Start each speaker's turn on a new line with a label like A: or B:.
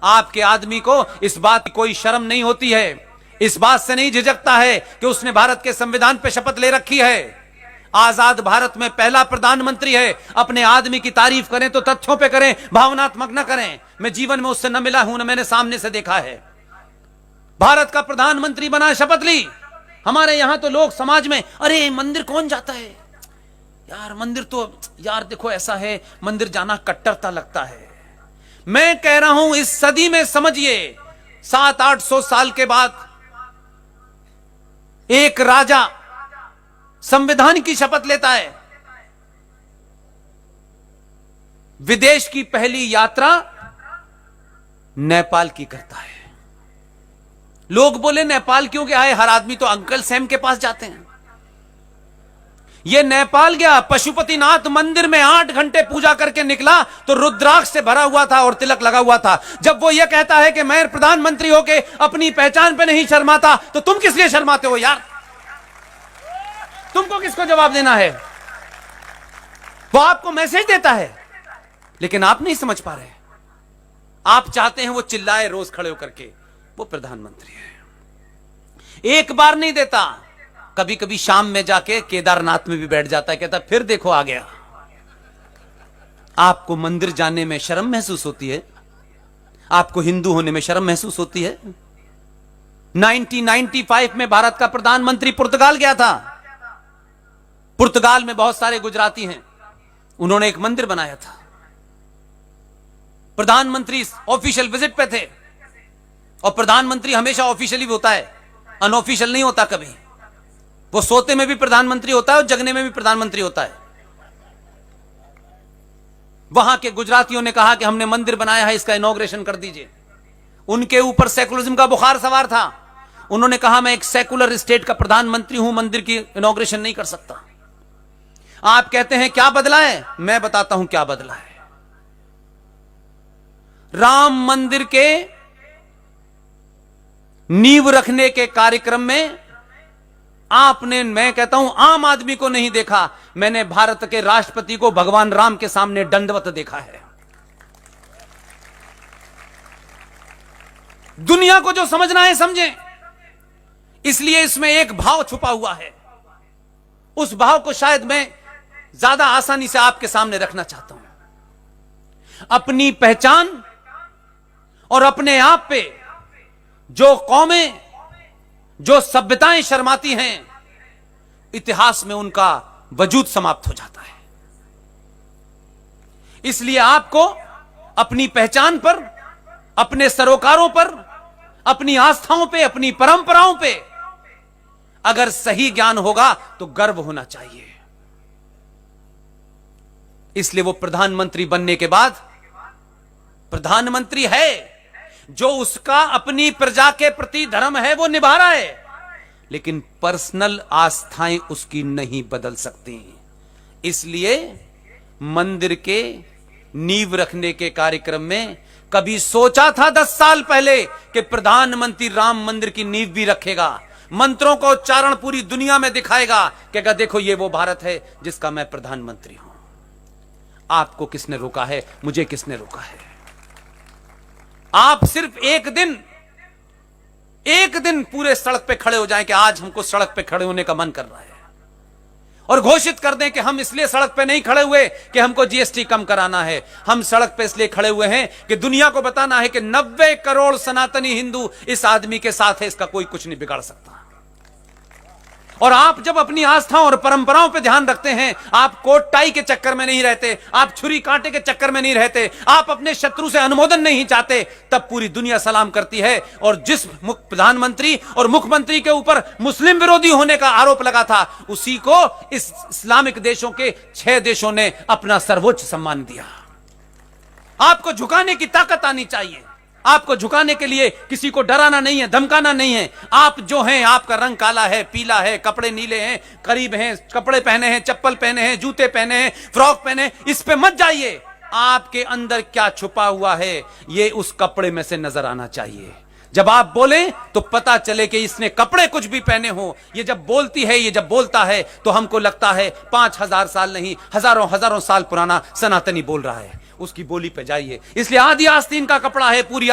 A: आपके आदमी को इस बात की कोई शर्म नहीं होती है, इस बात से नहीं झिझकता है कि उसने भारत के संविधान पे शपथ ले रखी है। आजाद भारत में पहला प्रधानमंत्री है। अपने आदमी की तारीफ करें तो तथ्यों पे करें, भावनात्मक न करें। मैं जीवन में उससे न मिला हूं, न मैंने सामने से देखा है। भारत का प्रधानमंत्री बना, शपथ ली। हमारे यहां तो लोग समाज में, अरे मंदिर कौन जाता है यार, मंदिर तो यार देखो ऐसा है, मंदिर जाना कट्टरता लगता है। मैं कह रहा हूं इस सदी में समझिए 700-800 साल के बाद एक राजा संविधान की शपथ लेता है। विदेश की पहली यात्रा नेपाल की करता है। लोग बोले नेपाल क्यों गया है, हर आदमी तो अंकल सैम के पास जाते हैं। ये नेपाल गया, पशुपतिनाथ मंदिर में 8 घंटे पूजा करके निकला तो रुद्राक्ष से भरा हुआ था और तिलक लगा हुआ था। जब वो ये कहता है कि मैं प्रधानमंत्री होके अपनी पहचान पे नहीं शर्माता, तो तुम किस लिए शर्माते हो यार? तुमको किसको जवाब देना है? वो आपको मैसेज देता है, लेकिन आप नहीं समझ पा रहे। आप चाहते हैं वो चिल्लाए रोज खड़े होकर के, वो प्रधानमंत्री है। एक बार नहीं देता, कभी कभी शाम में जाके केदारनाथ में भी बैठ जाता है, कहता फिर देखो आ गया। आपको मंदिर जाने में शर्म महसूस होती है? आपको हिंदू होने में शर्म महसूस होती है? 1995 में भारत का प्रधानमंत्री पुर्तगाल गया था। पुर्तगाल में बहुत सारे गुजराती हैं, उन्होंने एक मंदिर बनाया था। प्रधानमंत्री ऑफिशियल विजिट पे थे, और प्रधानमंत्री हमेशा ऑफिशियली होता है, अनऑफिशियल नहीं होता कभी। वो सोते में भी प्रधानमंत्री होता है और जगने में भी प्रधानमंत्री होता है। वहां के गुजरातियों ने कहा कि हमने मंदिर बनाया है, इसका इनॉग्रेशन कर दीजिए। उनके ऊपर सेकुलरिज्म का बुखार सवार था। उन्होंने कहा मैं एक सेकुलर स्टेट का प्रधानमंत्री हूं, मंदिर की इनॉग्रेशन नहीं कर सकता। आप कहते हैं क्या बदला है? मैं बताता हूं क्या बदला है। राम मंदिर के नींव रखने के कार्यक्रम में आपने, मैं कहता हूं आम आदमी को नहीं देखा, मैंने भारत के राष्ट्रपति को भगवान राम के सामने दंडवत देखा है। दुनिया को जो समझना है समझें। इसलिए इसमें एक भाव छुपा हुआ है, उस भाव को शायद मैं ज्यादा आसानी से आपके सामने रखना चाहता हूं। अपनी पहचान और अपने आप पे जो कौमें, जो सभ्यताएं शर्माती हैं, इतिहास में उनका वजूद समाप्त हो जाता है। इसलिए आपको अपनी पहचान पर, अपने सरोकारों पर, अपनी आस्थाओं पे, अपनी परंपराओं पे अगर सही ज्ञान होगा तो गर्व होना चाहिए। इसलिए वो प्रधानमंत्री बनने के बाद प्रधानमंत्री है, जो उसका अपनी प्रजा के प्रति धर्म है वो निभा रहा है, लेकिन पर्सनल आस्थाएं उसकी नहीं बदल सकती। इसलिए मंदिर के नींव रखने के कार्यक्रम में कभी सोचा था 10 साल पहले कि प्रधानमंत्री राम मंदिर की नींव भी रखेगा, मंत्रों का उच्चारण पूरी दुनिया में दिखाएगा, कहेगा देखो ये वो भारत है जिसका मैं प्रधानमंत्री हूं। आपको किसने रोका है? मुझे किसने रोका है? आप सिर्फ एक दिन पूरे सड़क पे खड़े हो जाएं कि आज हमको सड़क पे खड़े होने का मन कर रहा है, और घोषित कर दें कि हम इसलिए सड़क पे नहीं खड़े हुए कि हमको जीएसटी कम कराना है, हम सड़क पे इसलिए खड़े हुए हैं कि दुनिया को बताना है कि 90 करोड़ सनातनी हिंदू इस आदमी के साथ है, इसका कोई कुछ नहीं बिगाड़ सकता। और आप जब अपनी आस्थाओं और परंपराओं पे ध्यान रखते हैं, आप कोट टाई के चक्कर में नहीं रहते, आप छुरी कांटे के चक्कर में नहीं रहते, आप अपने शत्रु से अनुमोदन नहीं चाहते, तब पूरी दुनिया सलाम करती है। और जिस प्रधानमंत्री और मुख्यमंत्री के ऊपर मुस्लिम विरोधी होने का आरोप लगा था, उसी को इस इस्लामिक देशों के 6 देशों ने अपना सर्वोच्च सम्मान दिया। आपको झुकाने की ताकत आनी चाहिए। आपको झुकाने के लिए किसी को डराना नहीं है, धमकाना नहीं है। आप जो हैं, आपका रंग काला है, पीला है, कपड़े नीले हैं, करीब हैं, कपड़े पहने हैं, चप्पल पहने हैं, जूते पहने हैं, फ्रॉक पहने हैं, इस पे मत जाइए। आपके अंदर क्या छुपा हुआ है ये उस कपड़े में से नजर आना चाहिए। जब आप बोलें तो पता चले कि इसने कपड़े कुछ भी पहने हो। ये जब बोलती है, ये जब बोलता है तो हमको लगता है 5000 साल नहीं, हजारों साल पुराना सनातनी बोल रहा है। उसकी बोली पे जाइए। इसलिए आदि आस्तीन का कपड़ा है, पूरी